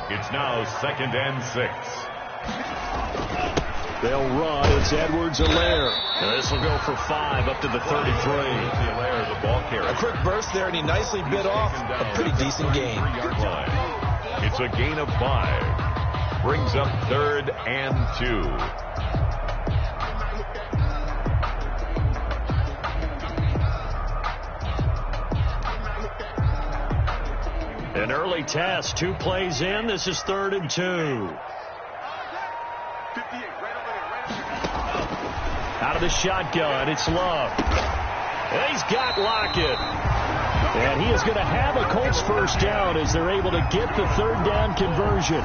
It's now 2nd and 6. They'll run. It's Edwards-Helaire. This will go for 5 up to the 33. Helaire, the ball carrier. A quick burst there, and he nicely bit off a pretty decent gain. It's a gain of 5. Brings up 3rd and 2. An early test, 2 plays in. This is 3rd and 2. Out of the shotgun, it's Love. And he's got Lockett. And he is going to have a Colts first down as they're able to get the 3rd down conversion.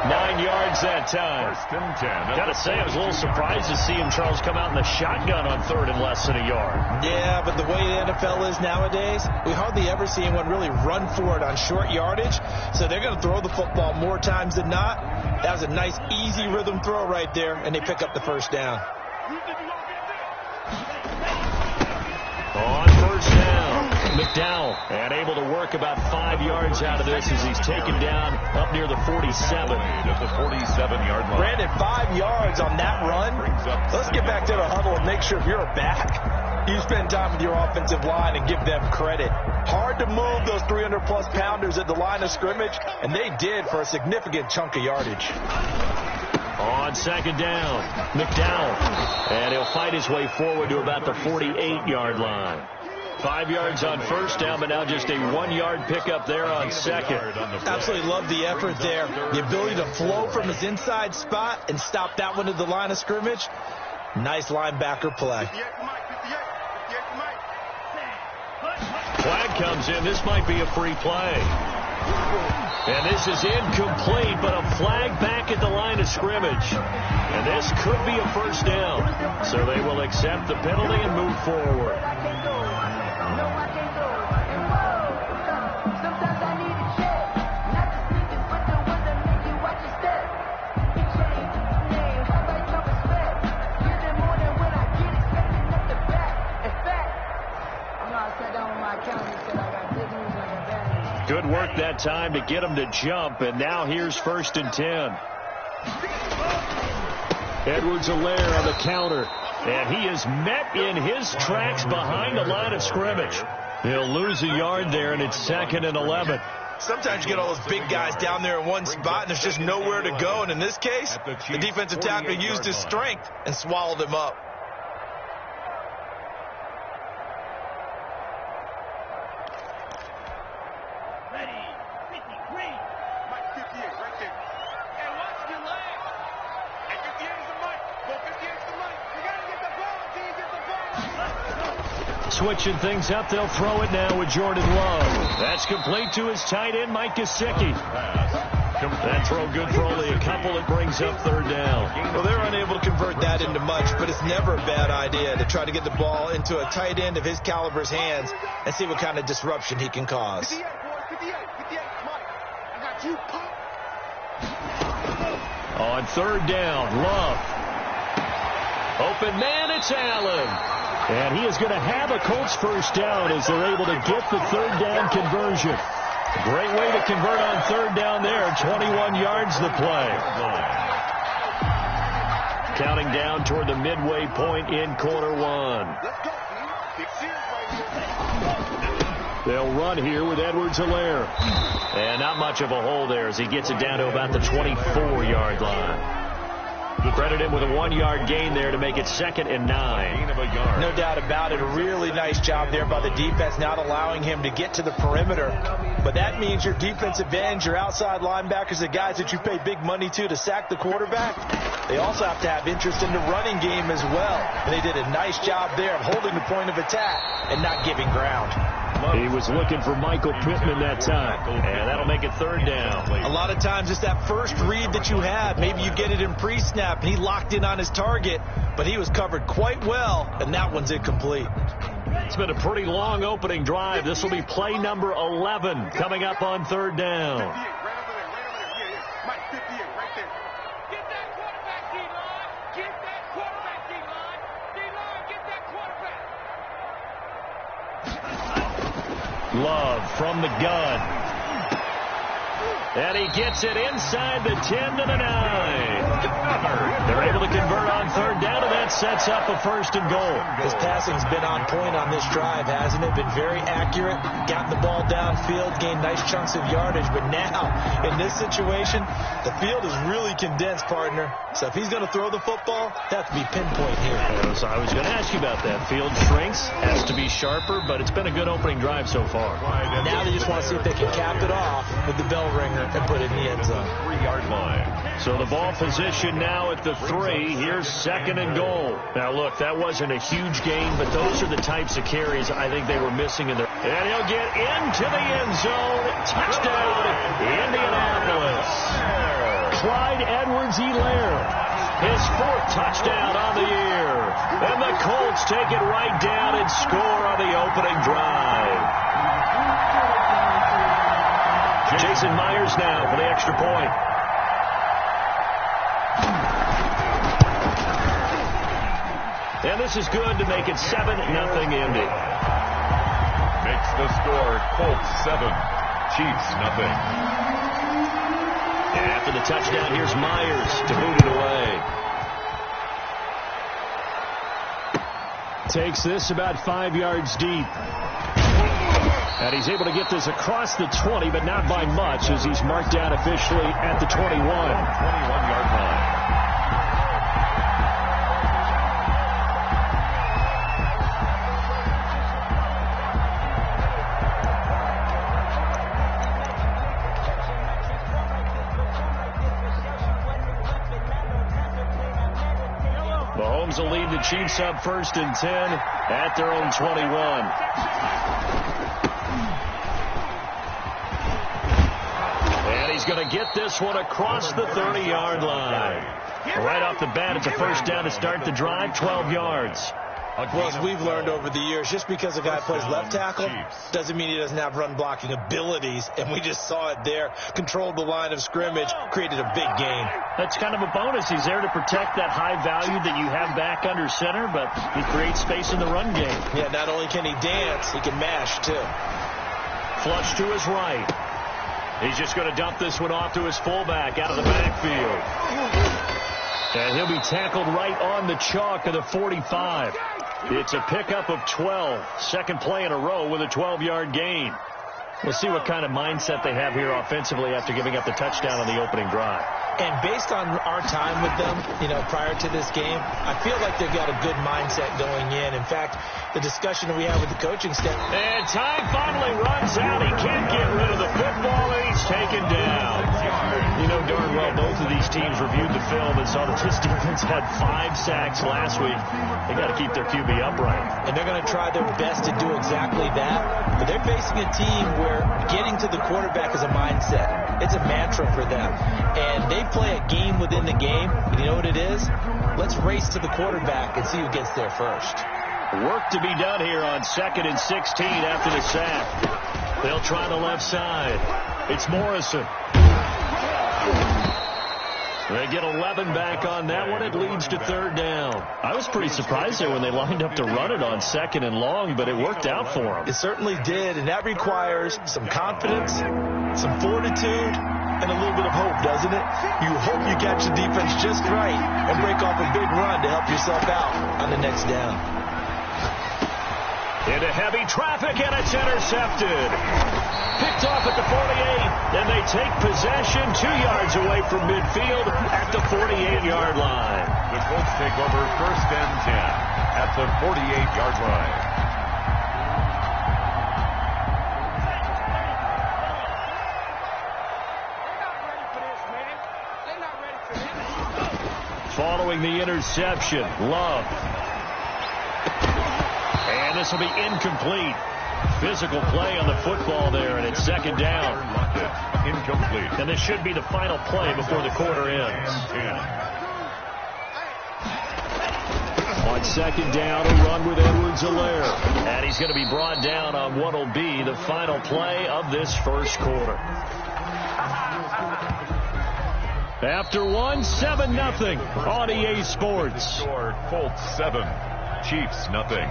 9 yards that time. 1st and 10. Got to say, I was a little surprised to see him, Charles, come out in the shotgun on 3rd and less than a yard. Yeah, but the way the NFL is nowadays, we hardly ever see anyone really run for it on short yardage. So they're going to throw the football more times than not. That was a nice, easy rhythm throw right there, and they pick up the first down. On first down, McDowell, and able to work about 5 yards out of this as he's taken down up near the 47. At the 47-yard line. Brandon, 5 yards on that run. Let's get back to the huddle and make sure if you're a back, you spend time with your offensive line and give them credit. Hard to move those 300-plus pounders at the line of scrimmage, and they did for a significant chunk of yardage. On 2nd down, McDowell, and he'll fight his way forward to about the 48-yard line. 5 yards on first down, but now just a 1-yard pickup there on 2nd. Absolutely love the effort there. The ability to flow from his inside spot and stop that one at the line of scrimmage. Nice linebacker play. Flag comes in. This might be a free play. And this is incomplete, but a flag back at the line of scrimmage. And this could be a first down. So they will accept the penalty and move forward. Good work that time to get him to jump, and now here's 1st and 10. Edwards-Helaire on the counter, and he is met in his tracks behind the line of scrimmage. He'll lose a yard there, and it's 2nd and 11. Sometimes you get all those big guys down there in one spot, and there's just nowhere to go. And in this case, the defensive tackle used his strength and swallowed him up. Switching things up, they'll throw it now with Jordan Love. That's complete to his tight end, Mike Gesicki. That throw good for only a couple. It brings up 3rd down. Well, they're unable to convert that into much, but it's never a bad idea to try to get the ball into a tight end of his caliber's hands and see what kind of disruption he can cause. On 3rd down, Love. Open man, it's Allen. And he is going to have a Colts first down as they're able to get the 3rd down conversion. Great way to convert on 3rd down there. 21 yards the play. Counting down toward the midway point in quarter 1. They'll run here with Edwards-Helaire. And not much of a hole there as he gets it down to about the 24-yard line. Credit him with a 1-yard gain there to make it 2nd and 9. No doubt about it. A really nice job there by the defense, not allowing him to get to the perimeter. But that means your defensive ends, your outside linebackers, the guys that you pay big money to sack the quarterback, they also have to have interest in the running game as well. And they did a nice job there of holding the point of attack and not giving ground. He was looking for Michael Pittman that time, and that'll make it 3rd down. A lot of times it's that first read that you have. Maybe you get it in pre-snap, and he locked in on his target, but he was covered quite well, and that one's incomplete. It's been a pretty long opening drive. This will be play number 11 coming up on 3rd down. Love from the gun. And he gets it inside the 10 to the 9. They're able to convert on third down, and that sets up a 1st and goal. His passing's been on point on this drive, hasn't it? Been very accurate, gotten the ball downfield, gained nice chunks of yardage. But now, in this situation, the field is really condensed, partner. So if he's going to throw the football, that has to be pinpoint here. So I was going to ask you about that. Field shrinks, has to be sharper, but it's been a good opening drive so far. Now they just want to see if they can cap it off with the bell ringer and put it in the end zone. 3-yard line. So the ball position now at the 3. Here's 2nd and goal. Now, look, that wasn't a huge gain, but those are the types of carries I think they were missing in there. And he'll get into the end zone. Touchdown, Indianapolis. Clyde Edwards-Helaire, his 4th touchdown on the year. And the Colts take it right down and score on the opening drive. Jason Myers now for the extra point. And this is good to make it 7-0 Indy. Makes the score Colts 7, Chiefs nothing. And after the touchdown, here's Myers to boot it away. Takes this about 5 yards deep. And he's able to get this across the 20, but not by much, as he's marked down officially at the 21. 21-yard line. Mahomes will lead the Chiefs up 1st and 10 at their own 21. He's going to get this one across the 30-yard line. Right off the bat, it's a 1st down to start the drive, 12 yards. Well, as we've learned over the years, just because a guy plays left tackle doesn't mean he doesn't have run blocking abilities, and we just saw it there. Controlled the line of scrimmage, created a big gain. That's kind of a bonus. He's there to protect that high value that you have back under center, but he creates space in the run game. Yeah, not only can he dance, he can mash, too. Flush to his right. He's just going to dump this one off to his fullback out of the backfield. And he'll be tackled right on the chalk of the 45. It's a pickup of 12. 2nd play in a row with a 12-yard gain. We'll see what kind of mindset they have here offensively after giving up the touchdown on the opening drive. And based on our time with them, prior to this game, I feel like they've got a good mindset going in. In fact, the discussion that we have with the coaching staff. And time finally runs out. He can't get rid of the football, and he's taken down. You know darn well both of these teams reviewed the film and saw that this defense had 5 sacks last week. They got to keep their QB upright. And they're going to try their best to do exactly that. But they're facing a team where getting to the quarterback is a mindset. It's a mantra for them. And they play a game within the game. And you know what it is? Let's race to the quarterback and see who gets there first. Work to be done here on 2nd and 16 after the sack. They'll try the left side. It's Morrison. They get 11 back on that one. It leads to 3rd down. I was pretty surprised there when they lined up to run it on 2nd and long, but it worked out for them. It certainly did, and that requires some confidence, some fortitude, and a little bit of hope, doesn't it? You hope you catch the defense just right and break off a big run to help yourself out on the next down. Into heavy traffic, and it's intercepted. Picked off at the 48, and they take possession 2 yards away from midfield at the 48-yard line. The Colts take over 1st and 10 at the 48-yard line. Following the interception, Love. And this will be incomplete. Physical play on the football there, and it's 2nd down. Incomplete. And this should be the final play before the quarter ends. On 2nd down, a run with Edwards-Helaire. And he's going to be brought down on what will be the final play of this 1st quarter. After 7-0 on EA Sports. Score Colts 7, Chiefs nothing.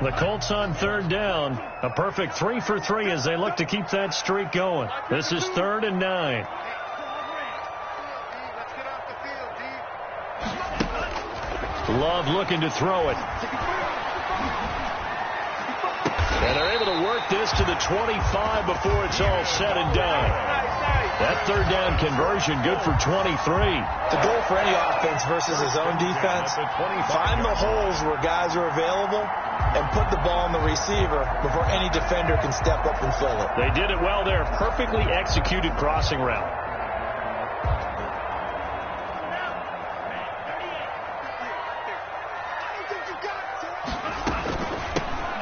The Colts on third down. A perfect 3 for 3 as they look to keep that streak going. This is 3rd and 9. Love looking to throw it. And they're able to work this to the 25 before it's all said and done. That third down conversion good for 23. The goal for any offense versus his own defense, find the holes where guys are available and put the ball on the receiver before any defender can step up and fill it. They did it well there. Perfectly executed crossing route.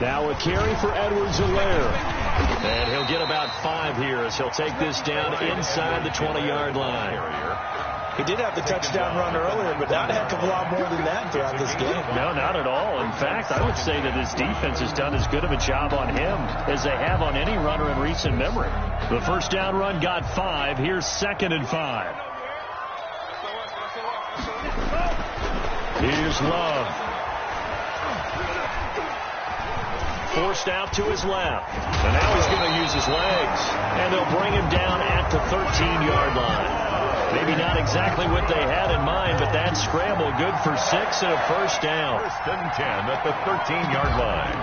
Now a carry for Edwards-Helaire. And he'll get about 5 here as he'll take this down inside the 20-yard line. He did have the touchdown run earlier, but not a heck of a lot more than that throughout this game. No, not at all. In fact, I would say that his defense has done as good of a job on him as they have on any runner in recent memory. The first down run got 5. Here's 2nd and 5. Here's Love. Forced out to his left. And now he's going to use his legs. And they'll bring him down at the 13-yard line. Maybe not exactly what they had in mind, but that scramble good for 6 and a first down. 1st and 10 at the 13-yard line.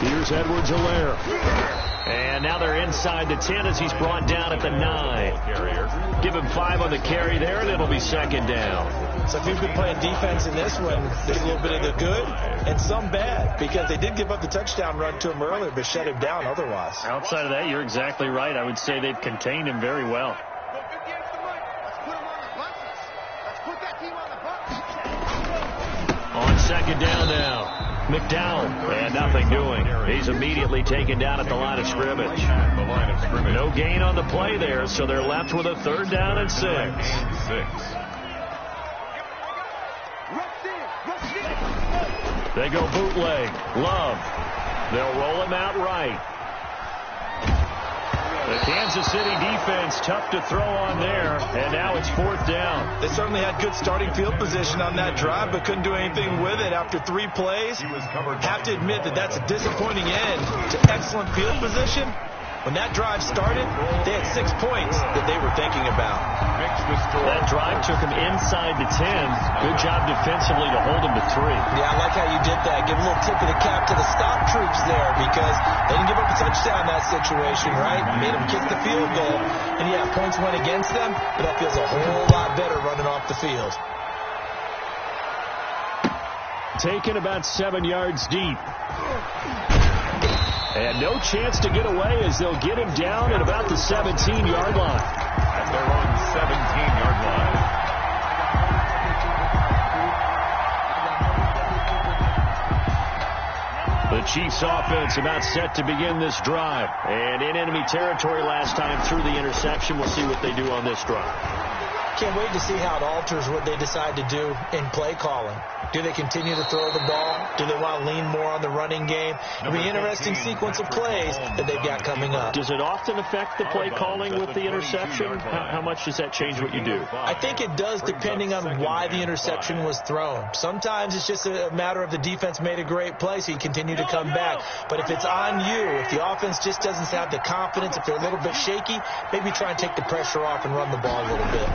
Here's Edwards-Helaire. And now they're inside the 10 as he's brought down at the 9. Give him 5 on the carry there, and it'll be 2nd down. So if you've been playing defense in this one, there's a little bit of the good and some bad, because they did give up the touchdown run to him earlier, but shut him down otherwise. Outside of that, you're exactly right. I would say they've contained him very well. On 2nd down now. McDowell, and nothing doing. He's immediately taken down at the line of scrimmage. No gain on the play there, so they're left with a 3rd down and 6. They go bootleg. Love. They'll roll him out right. The Kansas City defense tough to throw on there, and now it's 4th down. They certainly had good starting field position on that drive, but couldn't do anything with it after 3 plays. Have to admit that that's a disappointing end to excellent field position. When that drive started, they had 6 points that they were thinking about. That drive took him inside the 10. Good job defensively to hold him to 3. Yeah, I like how you did that. Give a little tip of the cap to the stop troops there, because they didn't give up a touchdown in that situation, right? Made them kick the field goal. And yeah, points went against them, but that feels a whole lot better running off the field. Taken about 7 yards deep. And no chance to get away as they'll get him down at about the 17-yard line. At their own 17-yard The line. Chiefs offense about set to begin this drive. And in enemy territory last time through the interception. We'll see what they do on this drive. Can't wait to see how it alters what they decide to do in play calling. Do they continue to throw the ball? Do they want to lean more on the running game? It'll be an interesting sequence of plays that they've got coming up. Does it often affect the play calling with the interception? How much does that change what you do? I think it does, depending on why the interception was thrown. Sometimes it's just a matter of the defense made a great play, so you continue to come back. But if it's on you, if the offense just doesn't have the confidence, if they're a little bit shaky, maybe try and take the pressure off and run the ball a little bit.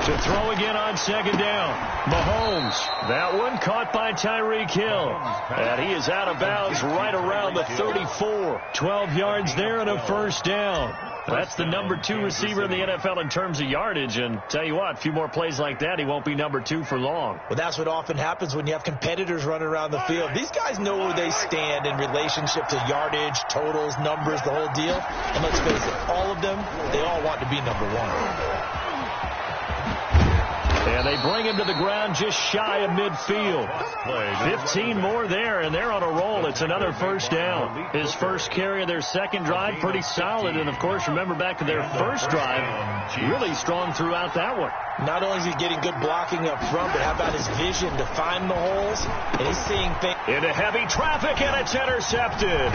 To throw again on 2nd down. Mahomes. That one caught by Tyreek Hill. And he is out of bounds right around the 34. 12 yards there and a first down. That's the number 2 receiver in the NFL in terms of yardage. And tell you what, a few more plays like that, he won't be number 2 for long. Well, that's what often happens when you have competitors running around the field. These guys know where they stand in relationship to yardage, totals, numbers, the whole deal. And let's face it, all of them, they all want to be number 1. And they bring him to the ground just shy of midfield. 15 more there, and they're on a roll. It's another first down. His first carry of their second drive, pretty solid. And, of course, remember back to their first drive, really strong throughout that one. Not only is he getting good blocking up front, but how about his vision to find the holes? And he's seeing things. Into heavy traffic, and it's intercepted.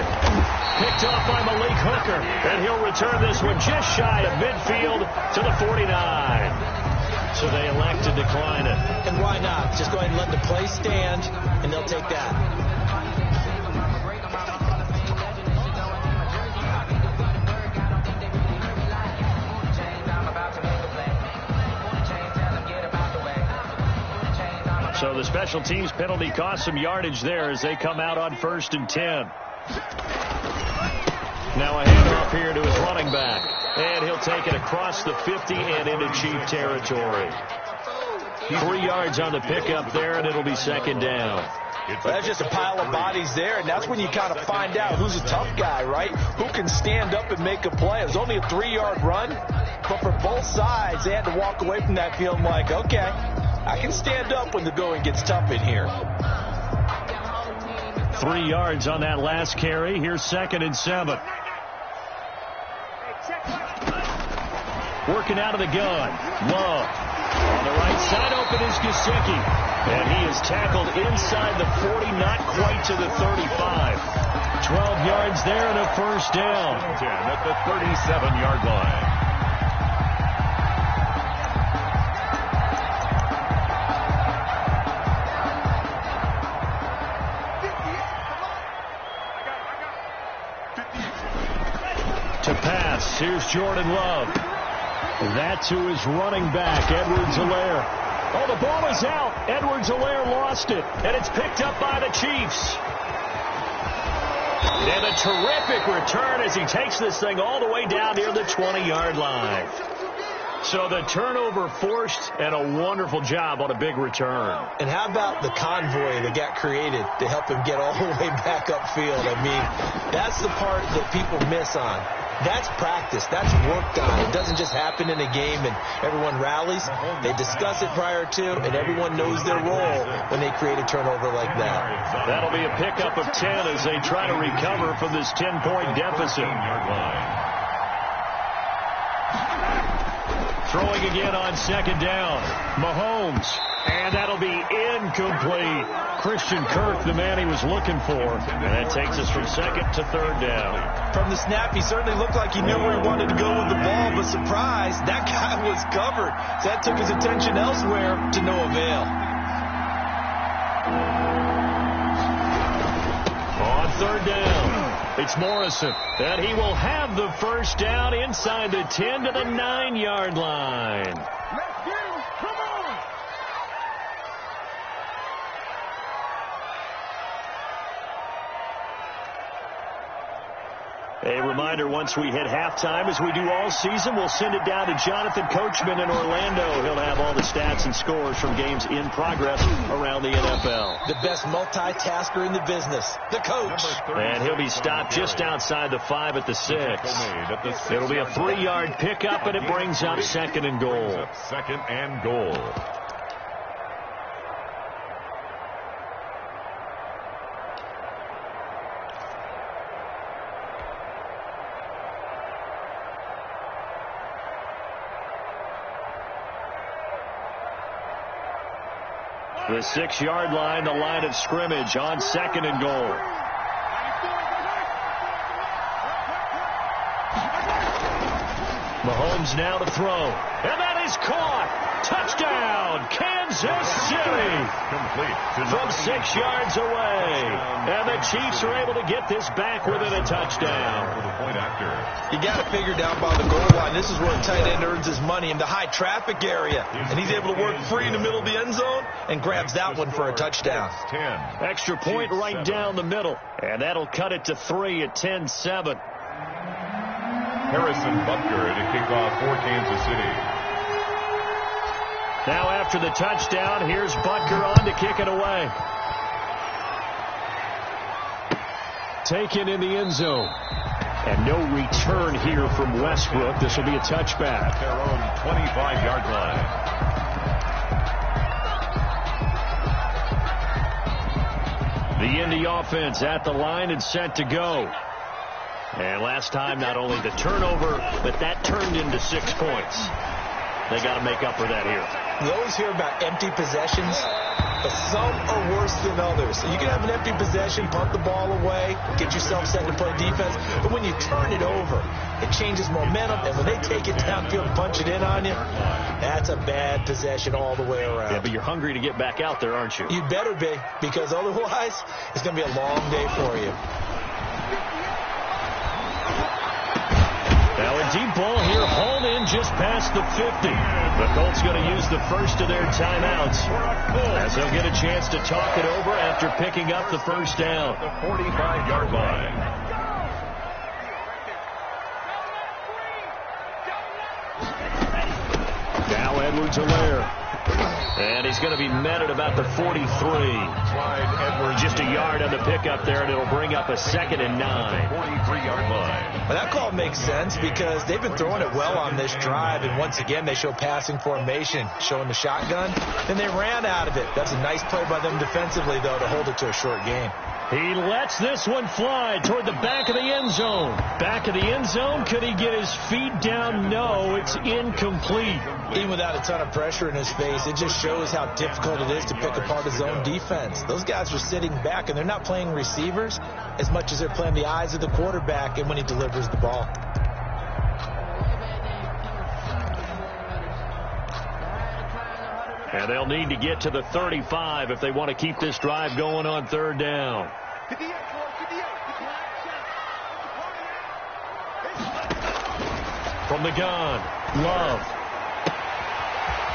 Picked off by Malik Hooker, and he'll return this one just shy of midfield to the 49. So they elect to decline it. And why not? Just go ahead and let the play stand, and they'll take that. So the special teams penalty cost some yardage there as they come out on 1st and 10. Now a handoff here to his running back. And he'll take it across the 50 and into Chief territory. 3 yards on the pickup there, and it'll be 2nd down. Well, that's just a pile of bodies there, and that's when you kind of find out who's a tough guy, right? Who can stand up and make a play. It was only a 3-yard run, but for both sides, they had to walk away from that field like, okay, I can stand up when the going gets tough in here. 3 yards on that last carry. Here's 2nd and 7. Working out of the gun. Love. On the right side, open is Gesicki. And he is tackled inside the 40, not quite to the 35. 12 yards there and a 1st down. 10 at the 37-yard line. To pass, here's Jordan Love. That to his running back, Edwards-Helaire. Oh, the ball is out. Edwards-Helaire lost it, and it's picked up by the Chiefs. And a terrific return as he takes this thing all the way down near the 20-yard line. So the turnover forced, and a wonderful job on a big return. And how about the convoy that got created to help him get all the way back upfield? I mean, that's the part that people miss on. That's practice. That's worked on. It doesn't just happen in a game and everyone rallies. They discuss it prior to, and everyone knows their role when they create a turnover like that. That'll be a pickup of 10 as they try to recover from this 10-point deficit. Throwing again on 2nd down. Mahomes. And that'll be incomplete. Christian Kirk, the man he was looking for. And that takes us from 2nd to 3rd down. From the snap, he certainly looked like he knew where he wanted to go with the ball, but surprise, that guy was covered. So that took his attention elsewhere to no avail. On 3rd down, it's Morrison. And he will have the 1st down inside the 10 to the 9-yard line. A reminder, once we hit halftime, as we do all season, we'll send it down to Jonathan Coachman in Orlando. He'll have all the stats and scores from games in progress around the NFL. The best multitasker in the business, the coach. And he'll be stopped just outside the 5 at the 6. It'll be a 3-yard pickup, and it brings up 2nd and goal. 2nd and goal. The 6-yard line, the line of scrimmage on 2nd and goal. Mahomes now to throw. And that is caught. Touchdown, Kansas City. Complete. From 6 yards away. And the Chiefs are able to get this back within a touchdown. For the point after. You got to figure down by the goal line. This is where a tight end earns his money, in the high traffic area. And he's able to work free in the middle of the end zone and grabs that one for a touchdown. 10. Extra point right down the middle. And that'll cut it to 3 at 10-7. Harrison Butker to kick off for Kansas City. Now after the touchdown, here's Butker on to kick it away. Taken in the end zone. And no return here from Westbrook. This will be a touchback. Their own 25-yard line. The Indy offense at the line and set to go. And last time, not only the turnover, but that turned into 6 points. They got to make up for that here. We always hear about empty possessions, but some are worse than others. So you can have an empty possession, punt the ball away, get yourself set to play defense, but when you turn it over, it changes momentum, and when they take it downfield and punch it in on you, that's a bad possession all the way around. Yeah, but you're hungry to get back out there, aren't you? You better be, because otherwise, it's going to be a long day for you. Now a deep ball here, hauled in just past the 50. The Colts going to use the first of their timeouts as they'll get a chance to talk it over after picking up the first down. The 45-yard line. Now Edwards-Helaire. And he's going to be met at about the 43. Clyde Edwards. Just a yard on the pickup there, and it'll bring up a 2nd and 9. 43-yard line. Well, that call makes sense because they've been throwing it well on this drive, and once again they show passing formation, showing the shotgun. Then they ran out of it. That's a nice play by them defensively, though, to hold it to a short gain. He lets this one fly toward the back of the end zone. Back of the end zone. Could he get his feet down? No, it's incomplete. Even without a ton of pressure in his face, it just shows how difficult it is to pick apart his own defense. Those guys are sitting back, and they're not playing receivers as much as they're playing the eyes of the quarterback and when he delivers the ball. And they'll need to get to the 35 if they want to keep this drive going on 3rd down. From the gun, Love.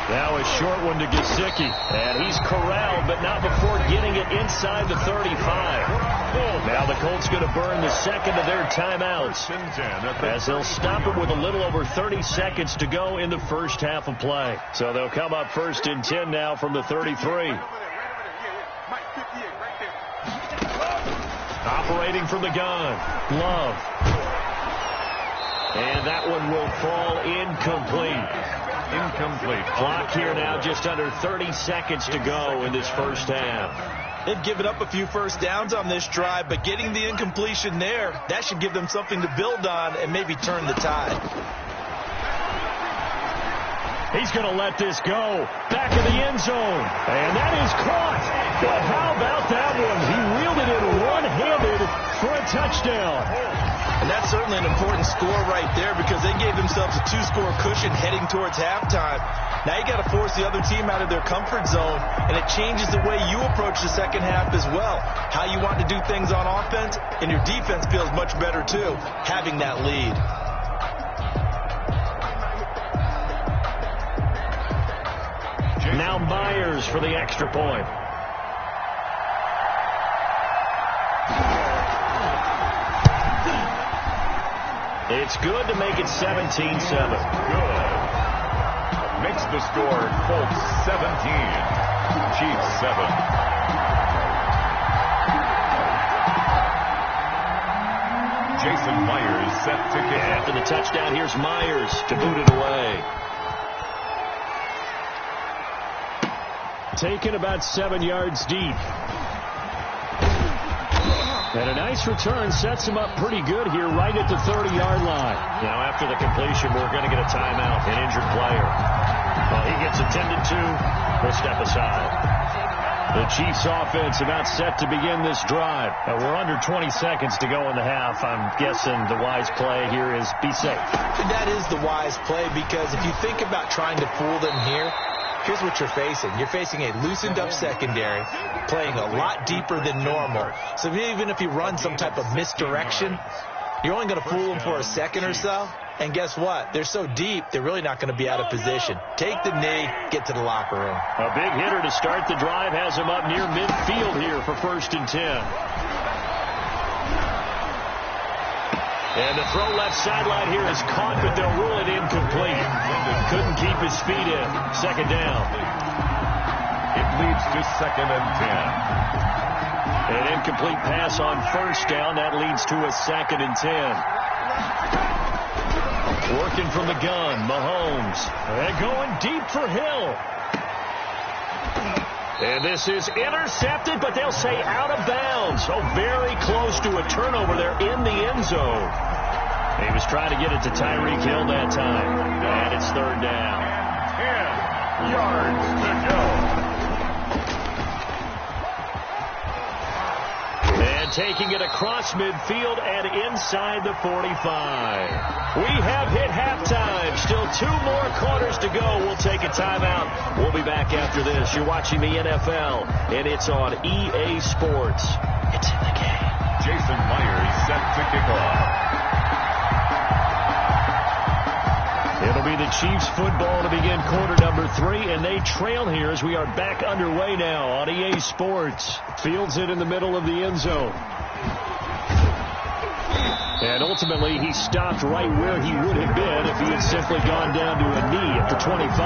Now a short one to Gesicki. And he's corralled, but not before getting it inside the 35. Now the Colts going to burn the 2nd of their timeouts as they'll stop it with a little over 30 seconds to go in the first half of play. So they'll come up 1st and 10 now from the 33. Operating from the gun, Love. And that one will fall incomplete. Incomplete. Clock here now, just under 30 seconds to go in this first half. They've given up a few first downs on this drive, but getting the incompletion there, that should give them something to build on and maybe turn the tide. He's going to let this go. Back of the end zone. And that is caught. But how about that one? He reeled it in one-handed for a touchdown. And that's certainly an important score right there because they gave themselves a 2-score cushion heading towards halftime. Now you got to force the other team out of their comfort zone, and it changes the way you approach the second half as well. How you want to do things on offense, and your defense feels much better too, having that lead. Now Myers for the extra point. It's good to make it 17-7. Good. Makes the score Colts 17, Chiefs 7. Jason Myers set to kick. After the touchdown, here's Myers to boot it away. Taken about 7 yards deep. And a nice return sets him up pretty good here right at the 30-yard line. Now after the completion, we're going to get a timeout, an injured player. Well, he gets attended to. We'll step aside. The Chiefs offense about set to begin this drive. We're under 20 seconds to go in the half. I'm guessing the wise play here is be safe. That is the wise play because if you think about trying to fool them here, here's what you're facing. You're facing a loosened-up secondary, playing a lot deeper than normal. So even if you run some type of misdirection, you're only going to fool them for a second or so. And guess what? They're so deep, they're really not going to be out of position. Take the knee, get to the locker room. A big hitter to start the drive has him up near midfield here for 1st and 10. And the throw left sideline here is caught, but they'll rule it incomplete. Couldn't keep his feet in. 2nd down. It leads to 2nd and 10. An incomplete pass on 1st down. That leads to a 2nd and 10. Working from the gun, Mahomes. And going deep for Hill. And this is intercepted, but they'll say out of bounds. So very close to a turnover there in the end zone. He was trying to get it to Tyreek Hill that time. And it's 3rd down. yards to go. And taking it across midfield and inside the 45. We have hit halftime. Still 2 more quarters to go. We'll take a timeout. We'll be back after this. You're watching the NFL, and it's on EA Sports. It's in the game. Jason Myers set to kick off. It'll be the Chiefs football to begin quarter number 3, and they trail here as we are back underway now on EA Sports. Fields it in the middle of the end zone. And ultimately, he stopped right where he would have been if he had simply gone down to a knee at the 25.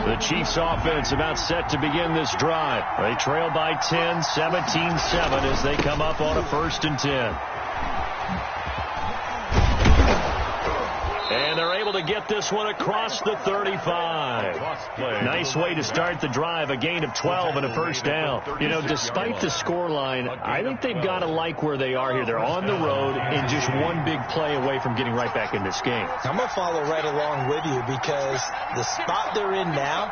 The Chiefs offense about set to begin this drive. They trail by 10, 17-7 as they come up on a 1st and 10. And they're able to get this one across the 35. Nice way to start the drive, a gain of 12 and a 1st down. You know, despite the scoreline, I think they've got to like where they are here. They're on the road and just one big play away from getting right back in this game. I'm going to follow right along with you because the spot they're in now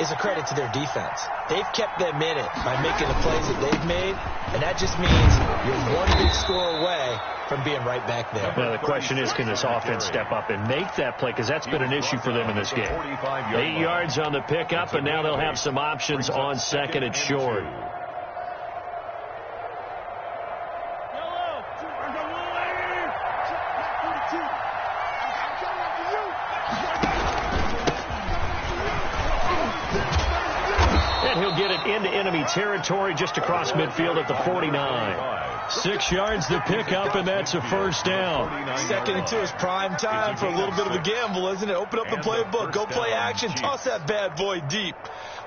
is a credit to their defense. They've kept them in it by making the plays that they've made, and that just means you're one big score away from being right back there. Well, the question is, can this offense step up and make that play? Because that's been an issue for them in this game. 8 yards on the pickup, and now they'll have some options on 2nd and short. And he'll get it into enemy territory just across midfield at the 49. 6 yards to pick up, and that's a 1st down. 2nd and 2 is prime time for a little bit of a gamble, isn't it? Open up the playbook, go play action, toss that bad boy deep.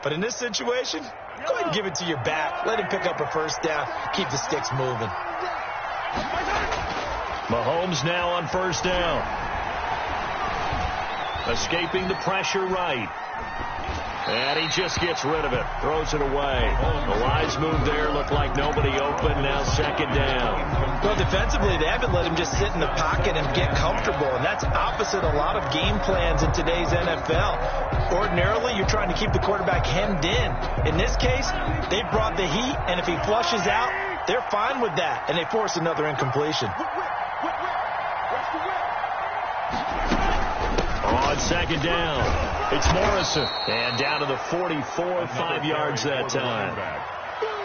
But in this situation, go ahead and give it to your back. Let him pick up a 1st down. Keep the sticks moving. Mahomes now on 1st down. Escaping the pressure right. And he just gets rid of it. Throws it away. The wise move there. Looked like nobody open. Now 2nd down. Well, defensively, they haven't let him just sit in the pocket and get comfortable. And that's opposite a lot of game plans in today's NFL. Ordinarily, you're trying to keep the quarterback hemmed in. In this case, they brought the heat. And if he flushes out, they're fine with that. And they force another incompletion. On 2nd down, it's Morrison. And down to the 44, 5 yards that time.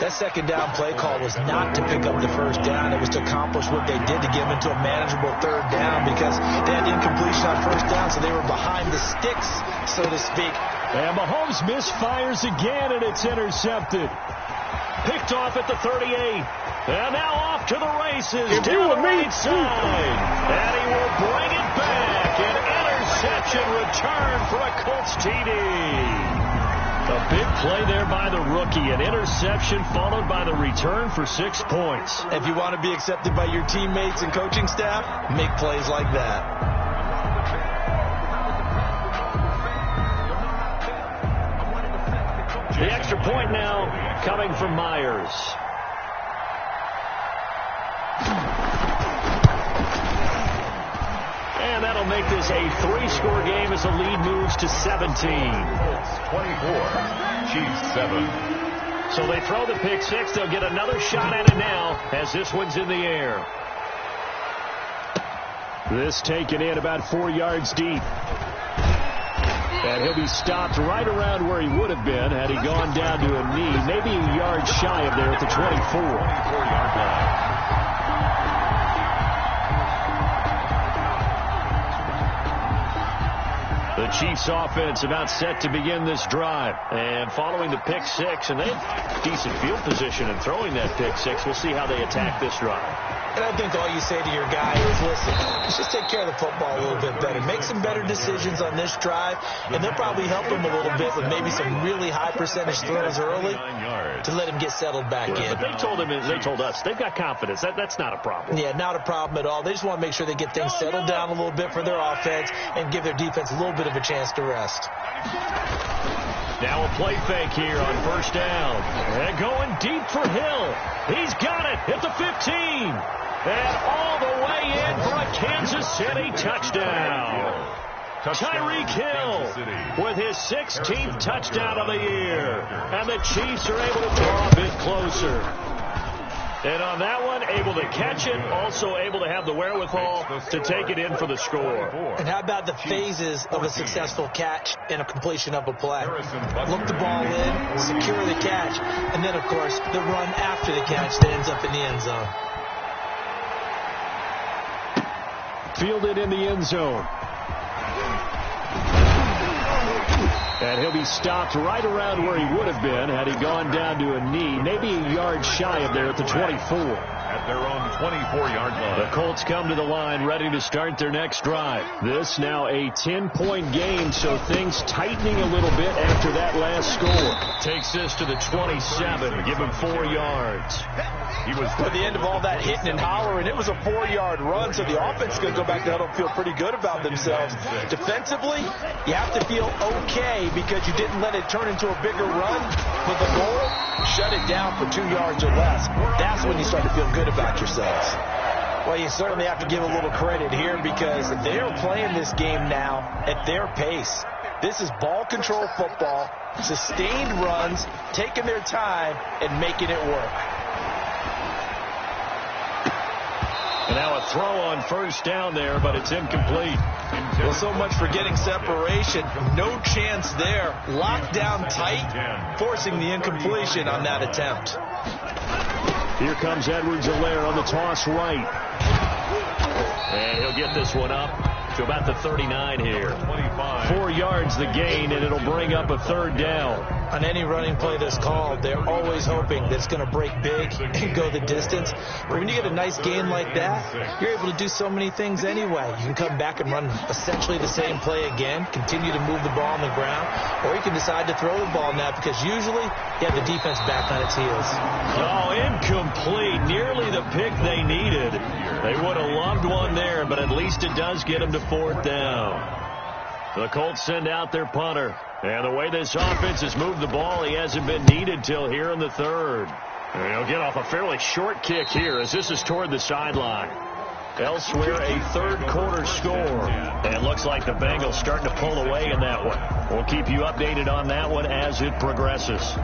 That 2nd down play call was not to pick up the 1st down. It was to accomplish what they did to get them into a manageable 3rd down because they had incompletion on 1st down, so they were behind the sticks, so to speak. And Mahomes misfires again, and it's intercepted. Picked off at the 38. And now off to the races. Down the right side. And he will bring it back. An interception return for a Colts TD. A big play there by the rookie. An interception followed by the return for 6 points. If you want to be accepted by your teammates and coaching staff, make plays like that. The extra point now coming from Myers. And that'll make this a 3-score game as the lead moves to 17. 24, Chiefs 7. So they throw the pick 6. They'll get another shot at it now as this one's in the air. This taken in about 4 yards deep. And he'll be stopped right around where he would have been had he gone down to a knee, maybe a yard shy of there at the 24. 24-yard line. The Chiefs offense about set to begin this drive. And following the pick 6, and they have decent field position in throwing that pick 6. We'll see how they attack this drive. And I think all you say to your guy is, listen, let's just take care of the football a little bit better. Make some better decisions on this drive, and they'll probably help him a little bit with maybe some really high percentage throws early to let him get settled back in. But they told us, they've got confidence. That's not a problem. Yeah, not a problem at all. They just want to make sure they get things settled down a little bit for their offense and give their defense a little bit bit of a chance to rest. Now a play fake here on first down. And going deep for Hill. He's got it at the 15. And all the way in for a Kansas City touchdown. Tyreek Hill with his 16th touchdown of the year. And the Chiefs are able to draw a bit closer. And on that one, able to catch it, also able to have the wherewithal to take it in for the score. And how about the phases of a successful catch and a completion of a play? Look the ball in, secure the catch, and then, of course, the run after the catch that ends up in the end zone. Fielded in the end zone. And he'll be stopped right around where he would have been had he gone down to a knee, maybe a yard shy of there at the 24. At their own 24-yard line. The Colts come to the line ready to start their next drive. This now a 10-point game, so things tightening a little bit after that last score. Takes this to the 27, give him 4 yards. He was at the end of all that hitting and hollering. It was a 4-yard run, so the offense is going to go back to huddle and feel pretty good about themselves. Defensively, you have to feel okay because you didn't let it turn into a bigger run. But the goal, shut it down for 2 yards or less. That's when you start to feel good about yourselves. Well, you certainly have to give a little credit here because they're playing this game now at their pace. This is ball control football, sustained runs, taking their time and making it work. And now a throw on first down there, but it's incomplete. Well, so much for getting separation. No chance there. Locked down tight, forcing the incompletion on that attempt. Here comes Edwards-Helaire on the toss right. And he'll get this one up to about the 39 here. 4 yards the gain, and it'll bring up a third down. On any running play that's called, they're always hoping that it's going to break big and go the distance. But when you get a nice gain like that, you're able to do so many things anyway. You can come back and run essentially the same play again, continue to move the ball on the ground, or you can decide to throw the ball now because usually you have the defense back on its heels. Oh, incomplete. Nearly the pick they needed. They would have loved one there, but at least it does get them to fourth down. The Colts send out their punter. And the way this offense has moved the ball, he hasn't been needed till here in the third. And he'll get off a fairly short kick here as this is toward the sideline. Elsewhere, a third quarter score. And it looks like the Bengals starting to pull away in that one. We'll keep you updated on that one as it progresses.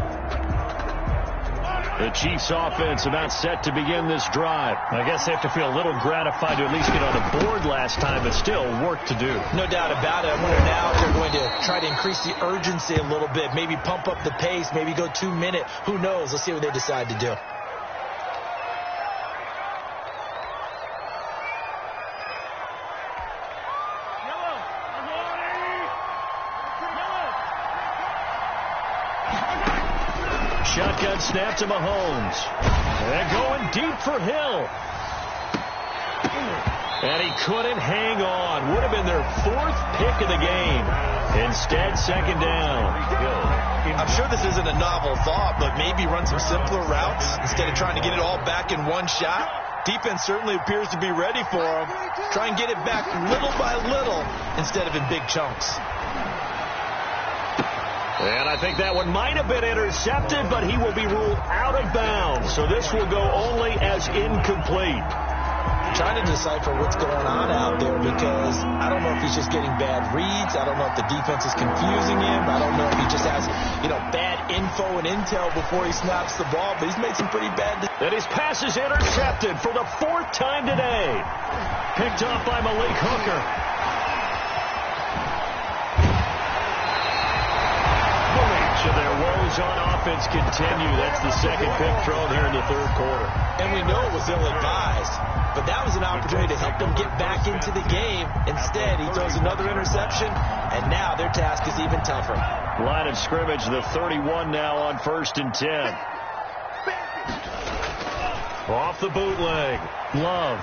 The Chiefs offense about set to begin this drive. I guess they have to feel a little gratified to at least get on the board last time, but still work to do. No doubt about it. I wonder now if they're going to try to increase the urgency a little bit, maybe pump up the pace, maybe go 2 minute. Who knows? Let's see what they decide to do. Shotgun snap to Mahomes. And going deep for Hill. And he couldn't hang on. Would have been their 4th pick of the game. Instead, second down. I'm sure this isn't a novel thought, but maybe run some simpler routes instead of trying to get it all back in one shot. Defense certainly appears to be ready for him. Try and get it back little by little instead of in big chunks. And I think that one might have been intercepted, but he will be ruled out of bounds. So this will go only as incomplete. Trying to decipher what's going on out there because I don't know if he's just getting bad reads. I don't know if the defense is confusing him. I don't know if he just has, bad info and intel before he snaps the ball, but he's made some pretty bad decisions. And his pass is intercepted for the 4th time today. Picked off by Malik Hooker. So their woes on offense continue. That's the second pick thrown here in the third quarter. And we know it was ill-advised, but that was an opportunity to help them get back into the game. Instead, he throws another interception, and now their task is even tougher. Line of scrimmage, the 31 now on 1st and 10. Off the bootleg. Love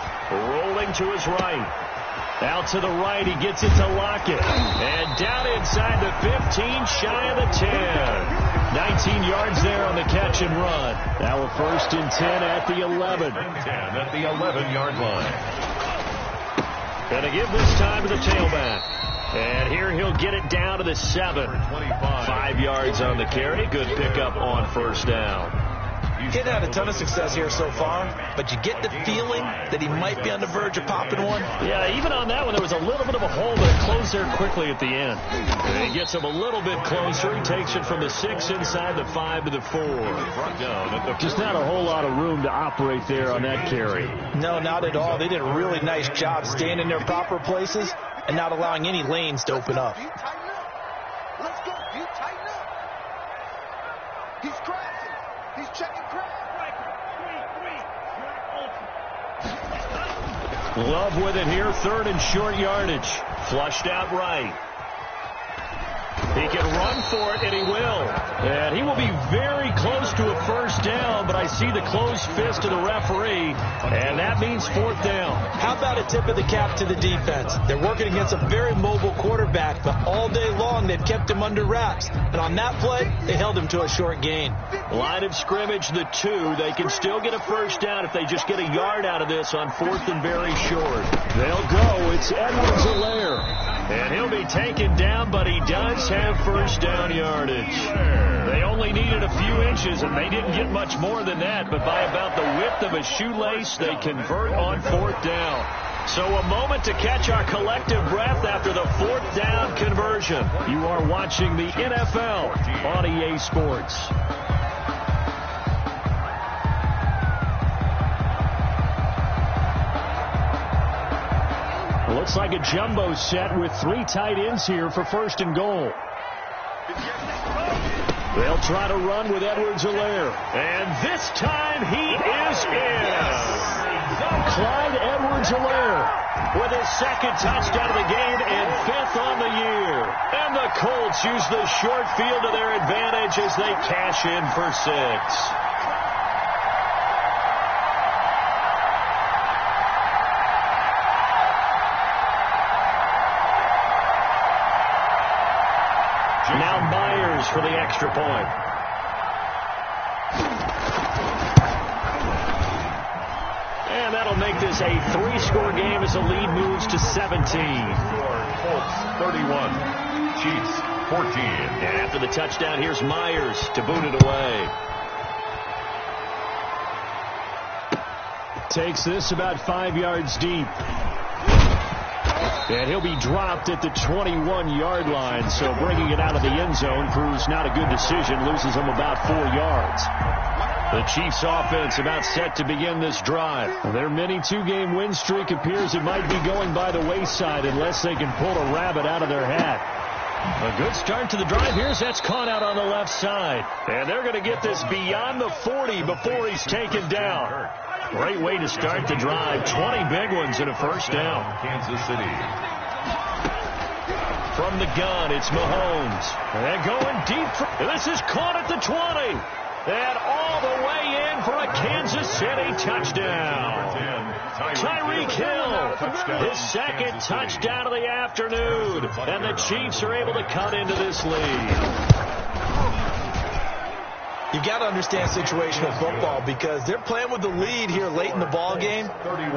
rolling to his right. Out to the right, he gets it to Lockett. And down inside the 15, shy of the 10. 19 yards there on the catch and run. Now a 1st and 10 at the 11. 10 at the 11-yard line. Gonna give this time to the tailback. And here he'll get it down to the 7. 5 yards on the carry. Good pickup on first down. He's had a ton of success here so far, but you get the feeling that he might be on the verge of popping one. Yeah, even on that one, there was a little bit of a hole, but it closed there quickly at the end. And he gets him a little bit closer. He takes it from the 6 inside the 5 to the 4. Just not a whole lot of room to operate there on that carry. No, not at all. They did a really nice job staying in their proper places and not allowing any lanes to open up. Let's go. You tighten up. He's crashing. He's checking crash. Love with it here. 3rd and short yardage. Flushed out right. He can run for it, and he will. And he will be very close to a first down, but I see the closed fist of the referee, and that means 4th down. How about a tip of the cap to the defense? They're working against a very mobile quarterback, but all day long they've kept him under wraps. And on that play, they held him to a short gain. Line of scrimmage, the 2. They can still get a first down if they just get a yard out of this on 4th and very short. They'll go. It's Edwards-Helaire. And he'll be taken down, but he does have first down yardage. They only needed a few inches, and they didn't get much more than that. But by about the width of a shoelace, they convert on 4th down. So a moment to catch our collective breath after the 4th down conversion. You are watching the NFL on EA Sports. Looks like a jumbo set with 3 tight ends here for 1st and goal. They'll try to run with Edwards-Helaire. And this time he is in. Clyde Edwards-Helaire with his 2nd touchdown of the game and 5th on the year. And the Colts use the short field to their advantage as they cash in for 6. Now Myers for the extra point. And that'll make this a 3-score game as the lead moves to 17. Colts 31, Chiefs 14. And after the touchdown, here's Myers to boot it away. Takes this about 5 yards deep. And he'll be dropped at the 21-yard line, so bringing it out of the end zone proves not a good decision, loses him about 4 yards. The Chiefs offense about set to begin this drive. Their mini 2-game win streak appears it might be going by the wayside unless they can pull a rabbit out of their hat. A good start to the drive. Here's that's caught out on the left side. And they're going to get this beyond the 40 before he's taken down. Great way to start the drive. 20 big ones and a first down. Kansas City. From the gun, it's Mahomes. And going deep. This is caught at the 20. And all the way in for a Kansas City touchdown. Tyreek Hill, his 2nd touchdown of the afternoon. And the Chiefs are able to cut into this lead. You've got to understand situational football because they're playing with the lead here late in the ball game.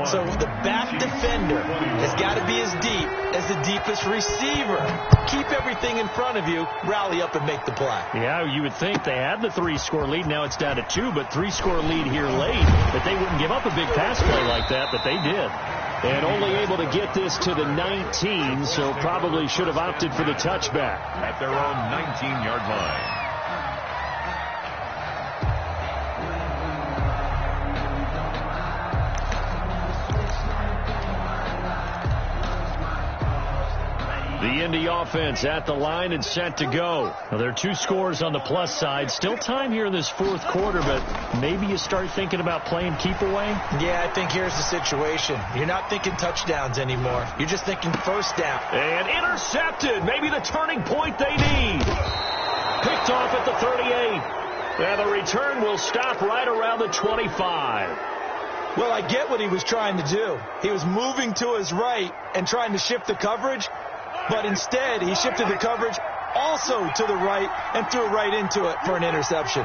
So the back defender has got to be as deep as the deepest receiver. Keep everything in front of you, rally up and make the play. Yeah, you would think they had the 3-score lead. Now it's down to 2, but 3-score lead here late. That they wouldn't give up a big pass play like that, but they did. And only able to get this to the 19, so probably should have opted for the touchback. At their own 19-yard line. The Indy offense at the line and set to go. Now, there are 2 scores on the plus side. Still time here in this 4th quarter, but maybe you start thinking about playing keep away? Yeah, I think here's the situation. You're not thinking touchdowns anymore. You're just thinking first down. And intercepted. Maybe the turning point they need. Picked off at the 38. And the return will stop right around the 25. Well, I get what he was trying to do. He was moving to his right and trying to shift the coverage. But instead, he shifted the coverage also to the right and threw right into it for an interception.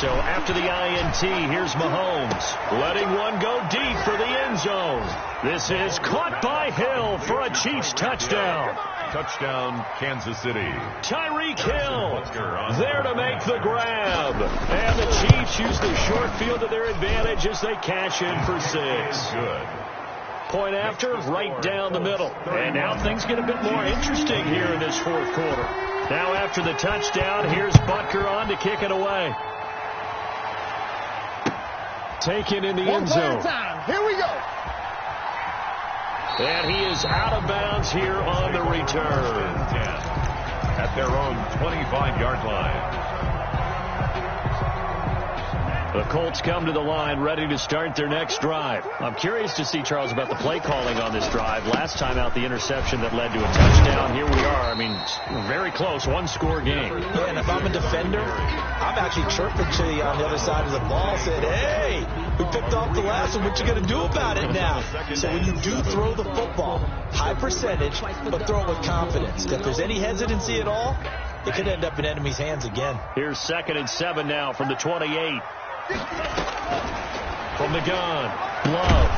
So after the INT, here's Mahomes, letting one go deep for the end zone. This is caught by Hill for a Chiefs touchdown. Touchdown, Kansas City. Tyreek Hill there to make the grab. And the Chiefs use the short field to their advantage as they cash in for 6. Good. Point after, right down the middle. And now things get a bit more interesting here in this fourth quarter. Now after the touchdown, here's Butker on to kick it away. Taken in the end zone. Here we go. And he is out of bounds here on the return. At their own 25-yard line. The Colts come to the line ready to start their next drive. I'm curious to see, Charles, about the play calling on this drive. Last time out, the interception that led to a touchdown. Here we are. I mean, very close, one-score game. Yeah, and if I'm a defender, I'm actually chirping to you on the other side of the ball, saying, hey, we picked off the last one. What you going to do about it now? So when you do throw the football, high percentage, but throw it with confidence. If there's any hesitancy at all, it could end up in enemy's hands again. Here's 2nd and 7 now from the 28. From the gun, Love.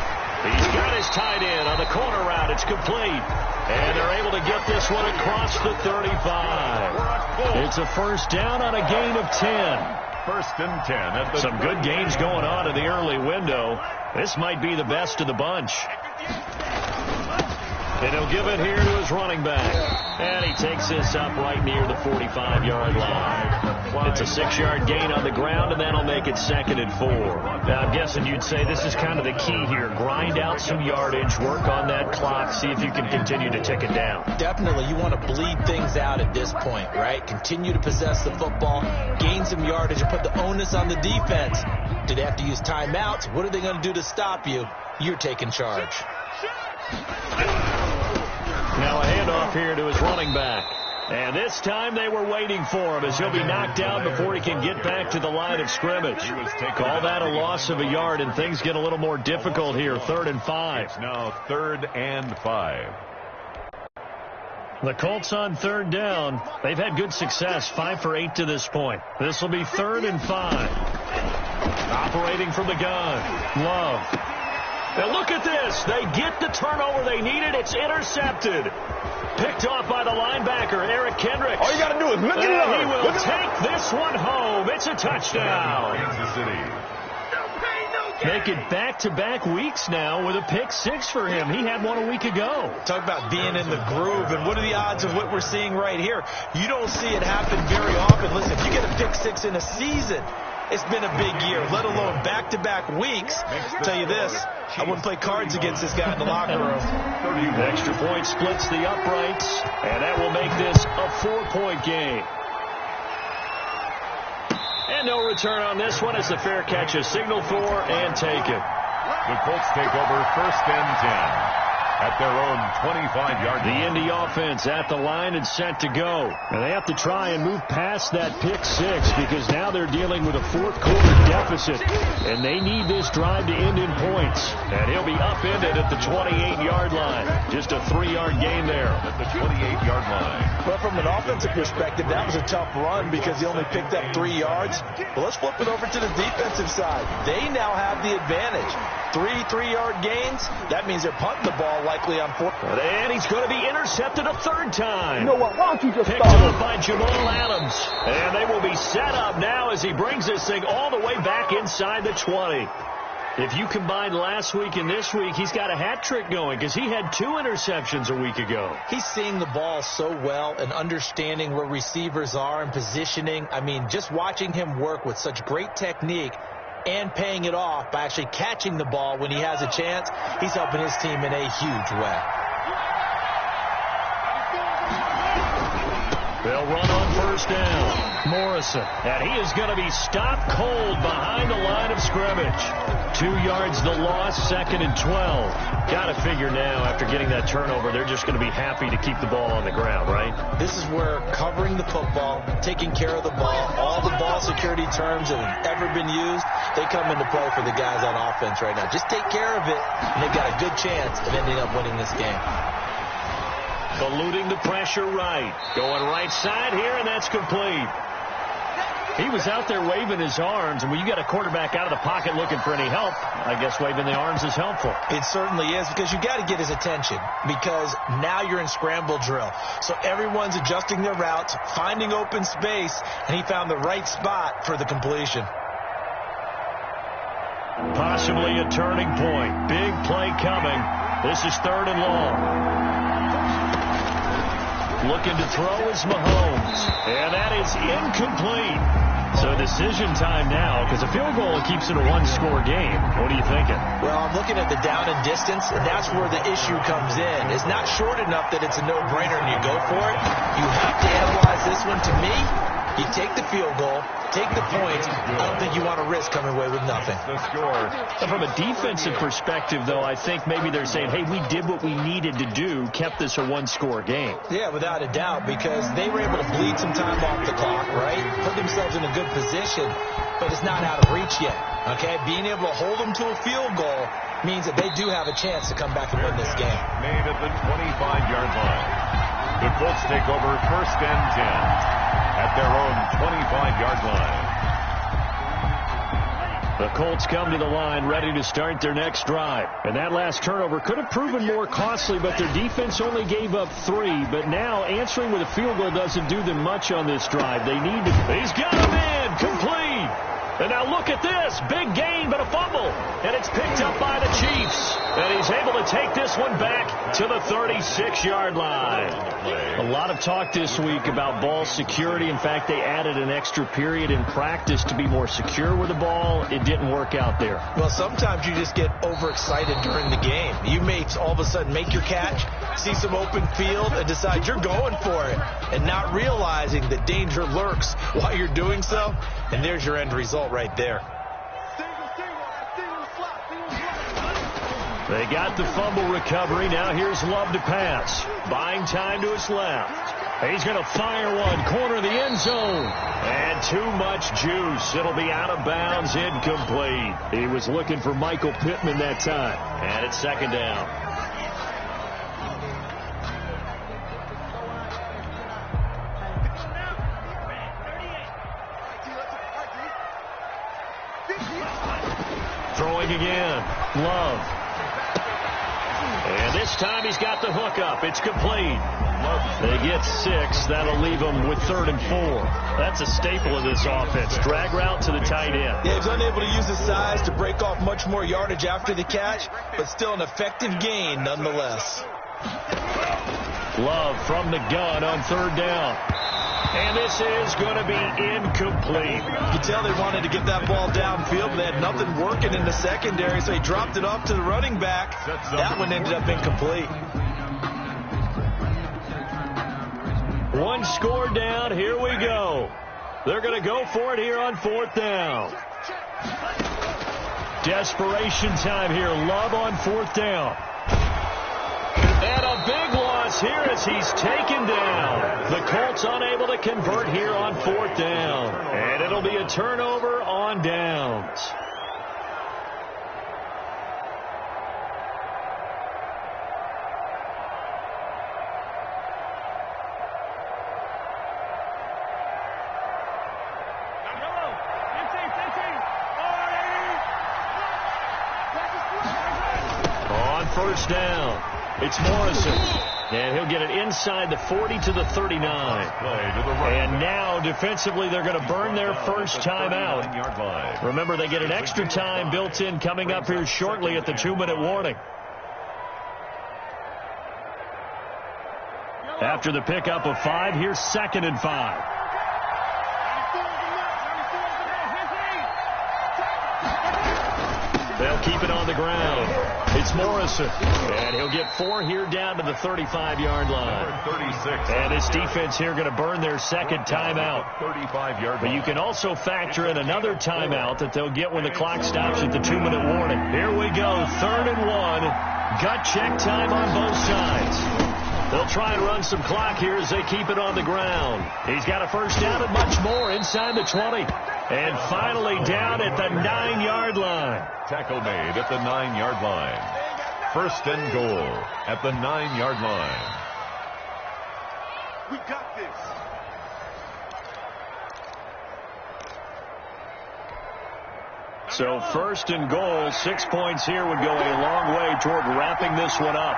He's got his tight end on the corner route. It's complete. And they're able to get this one across the 35. It's a first down on a gain of 10. 1st and 10. Some good gains going on in the early window. This might be the best of the bunch. And he'll give it here to his running back. And he takes this up right near the 45-yard line. It's a 6-yard gain on the ground, and that'll make it 2nd and 4. Now, I'm guessing you'd say this is kind of the key here. Grind out some yardage, work on that clock, see if you can continue to tick it down. Definitely. You want to bleed things out at this point, right? Continue to possess the football, gain some yardage, and put the onus on the defense. Do they have to use timeouts? What are they going to do to stop you? You're taking charge. Now a handoff here to his running back. And this time they were waiting for him as he'll be knocked down before he can get back to the line of scrimmage. Call that a loss of a yard, and things get a little more difficult here. 3rd and 5. It's now 3rd and 5. The Colts on 3rd down. They've had good success, 5 for 8 to this point. This will be 3rd and 5. Operating from the gun, Love. Now look at this. They get the turnover they needed. It's intercepted. Picked off by the linebacker, Eric Kendricks. All you got to do is look at it. He will take this one home. It's a touchdown. Kansas City. Make it back-to-back weeks now with a pick 6 for him. He had one a week ago. Talk about being in the groove, and what are the odds of what we're seeing right here? You don't see it happen very often. Listen, if you get a pick 6 in a season, it's been a big year, let alone back-to-back weeks. I'll tell you this, I wouldn't play cards against this guy in the locker room. Extra point splits the uprights, and that will make this a 4-point game. And no return on this one as the fair catch is signaled for and taken. The Colts take over 1st and 10. At their own 25-yard line. The Indy offense at the line and set to go. And they have to try and move past that pick 6 because now they're dealing with a fourth quarter deficit. And they need this drive to end in points. And he'll be upended at the 28-yard line. Just a 3-yard gain there. At the 28-yard line. But from an offensive perspective, that was a tough run because he only picked up 3 yards. Well, let's flip it over to the defensive side. They now have the advantage. 3-3-yard gains. That means they're punting the ball likely on 4th. And he's going to be intercepted a 3rd time. You know what? Why don't you just Picked up by Jamal Adams. And they will be set up now as he brings this thing all the way back inside the 20. If you combine last week and this week, he's got a hat trick going because he had 2 interceptions a week ago. He's seeing the ball so well and understanding where receivers are and positioning. I mean, just watching him work with such great technique and paying it off by actually catching the ball when he has a chance, he's helping his team in a huge way. They'll run on 1st down. Morrison. And he is going to be stopped cold behind the line of scrimmage. 2 yards the loss, 2nd and 12. Got to figure now, after getting that turnover, they're just going to be happy to keep the ball on the ground, right? This is where covering the football, taking care of the ball, all the ball security terms that have ever been used, they come into play for the guys on offense right now. Just take care of it, and they've got a good chance of ending up winning this game. Eluding the pressure right. Going right side here, and that's complete. He was out there waving his arms, and when you got a quarterback out of the pocket looking for any help, I guess waving the arms is helpful. It certainly is, because you got to get his attention, because now you're in scramble drill. So everyone's adjusting their routes, finding open space, and he found the right spot for the completion. Possibly a turning point. Big play coming. This is 3rd and long. Looking to throw is Mahomes. And that is incomplete. So decision time now, because a field goal keeps it a one-score game. What are you thinking? Well, I'm looking at the down and distance, and that's where the issue comes in. It's not short enough that it's a no-brainer and you go for it. You have to analyze this one. To me, you take the field goal, take the points. I don't think you want to risk coming away with nothing. The score. From a defensive perspective, though, I think maybe they're saying, hey, we did what we needed to do, kept this a one-score game. Yeah, without a doubt, because they were able to bleed some time off the clock, right? Put themselves in a good position, but it's not out of reach yet, okay? Being able to hold them to a field goal means that they do have a chance to come back and win this game. Made at the 25-yard line. The Colts take over 1st and 10 at their own 25-yard line. The Colts come to the line ready to start their next drive. And that last turnover could have proven more costly, but their defense only gave up 3. But now answering with a field goal doesn't do them much on this drive. They need to. He's got him in. Complete. And now look at this. Big gain, but a fumble. And it's picked up by the Chiefs. And he's able to take this one back to the 36-yard line. A lot of talk this week about ball security. In fact, they added an extra period in practice to be more secure with the ball. It didn't work out there. Well, sometimes you just get overexcited during the game. You may all of a sudden make your catch, see some open field, and decide you're going for it, and not realizing that danger lurks while you're doing so. And there's your end result right there. They got the fumble recovery. Now here's Love to pass. Buying time to his left. He's going to fire one. Corner of the end zone. And too much juice. It'll be out of bounds. Incomplete. He was looking for Michael Pittman that time. And it's 2nd down. Throwing again. Love. And this time he's got the hook up. It's complete. They get 6. That'll leave them with 3rd and 4. That's a staple of this offense. Drag route to the tight end. Yeah, he's unable to use his size to break off much more yardage after the catch, but still an effective gain nonetheless. Love from the gun on 3rd down. And this is going to be incomplete. You can tell they wanted to get that ball downfield, but they had nothing working in the secondary, so he dropped it off to the running back. That one ended up incomplete. 1 score down. Here we go. They're going to go for it here on 4th down. Desperation time here. Love on 4th down. And a big loss here as he's taken down. The Colts unable to convert here on 4th down. And it'll be a turnover on downs. On 1st down. It's Morrison, and he'll get it inside the 40 to the 39. And now, defensively, they're going to burn their first timeout. Remember, they get an extra time built in coming up here shortly at the 2-minute warning. After the pickup of 5, here's 2nd and 5. They'll keep it on the ground. It's Morrison. And he'll get 4 here down to the 35-yard line. 36. And this defense here going to burn their 2nd timeout. 35-yard. But you can also factor in another timeout that they'll get when the clock stops at the 2-minute warning. Here we go. 3rd and 1. Gut check time on both sides. They'll try and run some clock here as they keep it on the ground. He's got a 1st down and much more inside the 20. And finally down at the 9-yard line. Tackle made at the 9-yard line. 1st and goal at the 9-yard line. We got this. So first and goal, 6 points here would go a long way toward wrapping this one up.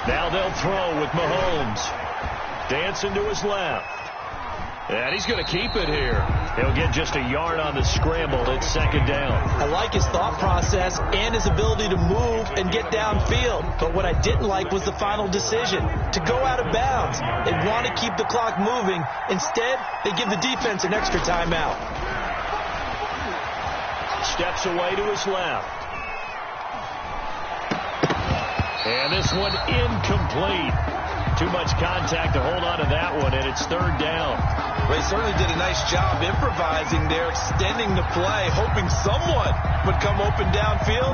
Now they'll throw with Mahomes. Dancing to his left. And he's going to keep it here. He'll get just a yard on the scramble. It's second down. I like his thought process and his ability to move and get downfield. But what I didn't like was the final decision, to go out of bounds. They want to keep the clock moving. Instead, they give the defense an extra timeout. Steps away to his left. And this one incomplete. Too much contact to hold on to that one, and it's third down. They certainly did a nice job improvising there, extending the play, hoping someone would come open downfield,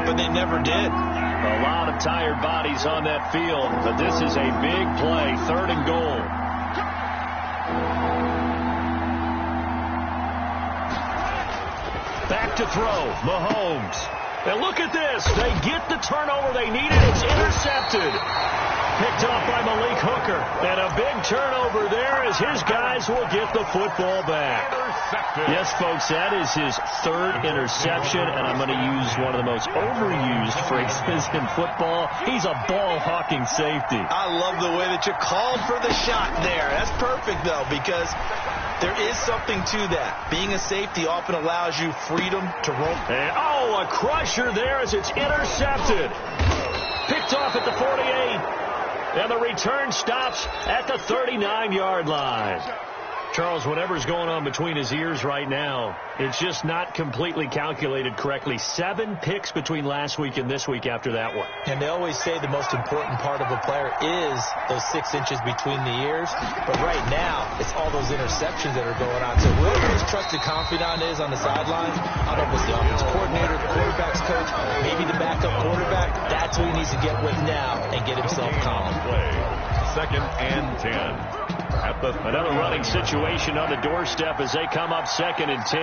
but they never did. A lot of tired bodies on that field, but this is a big play, third and goal. Back to throw, Mahomes. And look at this. They get the turnover they needed. It's intercepted. Picked off by Malik Hooker. And a big turnover there as his guys will get the football back. Yes, folks, that is his third interception, and I'm going to use one of the most overused phrases in football. He's a ball-hawking safety. I love the way that you called for the shot there. That's perfect, though, because there is something to that. Being a safety often allows you freedom to roam. And, a crusher there as it's intercepted. Picked off at the 48. And the return stops at the 39-yard line. Charles, whatever's going on between his ears right now, it's just not completely calculated correctly. 7 picks between last week and this week after that one. And they always say the most important part of a player is those 6 inches between the ears. But right now, it's all those interceptions that are going on. So whoever his trusted confidant is on the sidelines, I don't know if it's the offensive coordinator, the quarterback's coach, maybe the backup quarterback, that's who he needs to get with now and get himself calm. Second and 10. Another running situation on the doorstep as they come up second and 10.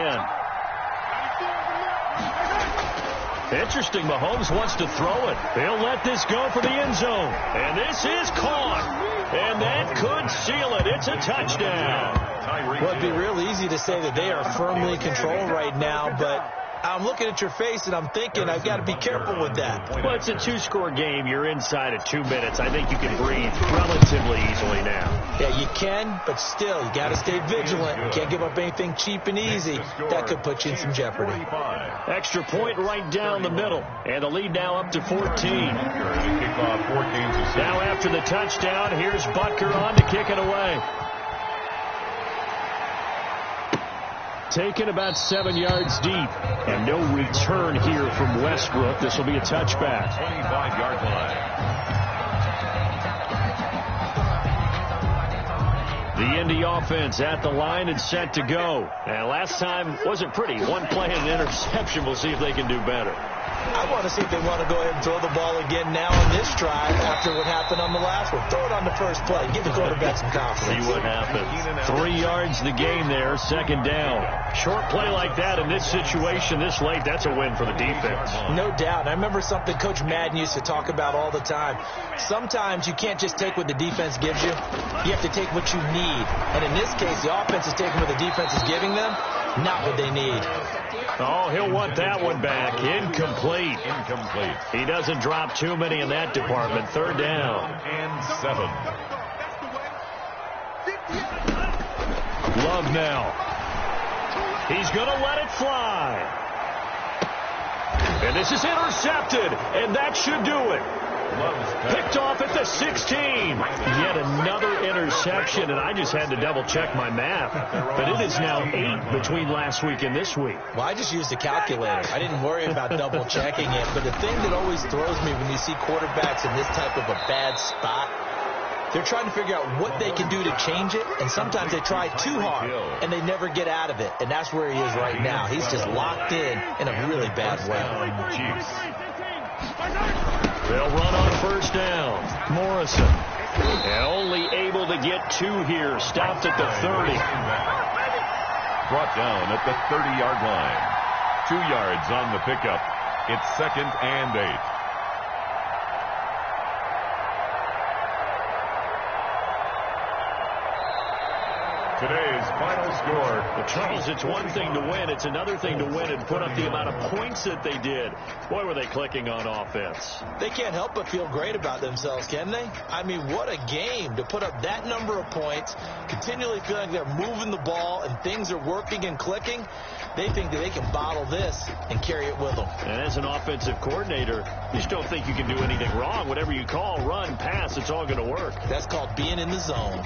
Interesting, Mahomes wants to throw it. He'll let this go for the end zone. And this is caught. And that could seal it. It's a touchdown. Well, it'd be real easy to say that they are firmly in control right now, but I'm looking at your face and I'm thinking I've got to be careful with that. Well, it's a 2-score game. You're inside at 2 minutes. I think you can breathe relatively easily now. Yeah, you can, but still, you got to stay vigilant. You can't give up anything cheap and easy. That could put you in some jeopardy. Extra point right down the middle. And the lead now up to 14. Now after the touchdown, here's Butker on to kick it away. Taken about 7 yards deep. And no return here from Westbrook. This will be a touchback. 25-yard line. The Indy offense at the line and set to go. And last time wasn't pretty. One play and an interception. We'll see if they can do better. I want to see if they want to go ahead and throw the ball again now on this drive after what happened on the last one. Throw it on the first play. Give the quarterback some confidence. See what happens. 3 yards the game there, second down. Short play like that in this situation this late, that's a win for the defense. No doubt. I remember something Coach Madden used to talk about all the time. Sometimes you can't just take what the defense gives you. You have to take what you need. And in this case, the offense is taking what the defense is giving them, not what they need. Oh, he'll want that one back. Incomplete. He doesn't drop too many in that department. Third down. And 7. Love now. He's going to let it fly. And this is intercepted. And that should do it. Picked off at the 16. Yet another interception, and I just had to double-check my math. But it is now 8 between last week and this week. Well, I just used a calculator. I didn't worry about double-checking it. But the thing that always throws me when you see quarterbacks in this type of a bad spot, they're trying to figure out what they can do to change it, and sometimes they try too hard, and they never get out of it. And that's where he is right now. He's just locked in a really bad way. They'll run on first down. Morrison. And only able to get 2 here. Stopped at the 30. Brought down at the 30-yard line. 2 yards on the pickup. It's second and 8. today's final score. Well, Charles, it's one thing to win. It's another thing to win and put up the amount of points that they did. Boy, were they clicking on offense. They can't help but feel great about themselves, can they? I mean, what a game to put up that number of points, continually feeling they're moving the ball and things are working and clicking. They think that they can bottle this and carry it with them. And as an offensive coordinator, you just don't think you can do anything wrong. Whatever you call, run, pass, it's all going to work. That's called being in the zone.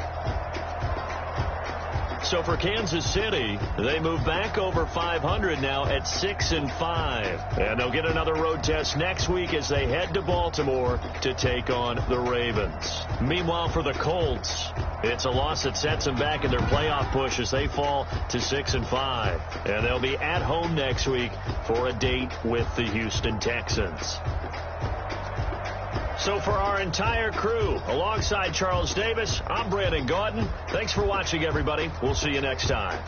So for Kansas City, they move back over 500 now at 6-5. And they'll get another road test next week as they head to Baltimore to take on the Ravens. Meanwhile, for the Colts, it's a loss that sets them back in their playoff push as they fall to 6-5. And they'll be at home next week for a date with the Houston Texans. So for our entire crew, alongside Charles Davis, I'm Brandon Gaudin. Thanks for watching, everybody. We'll see you next time.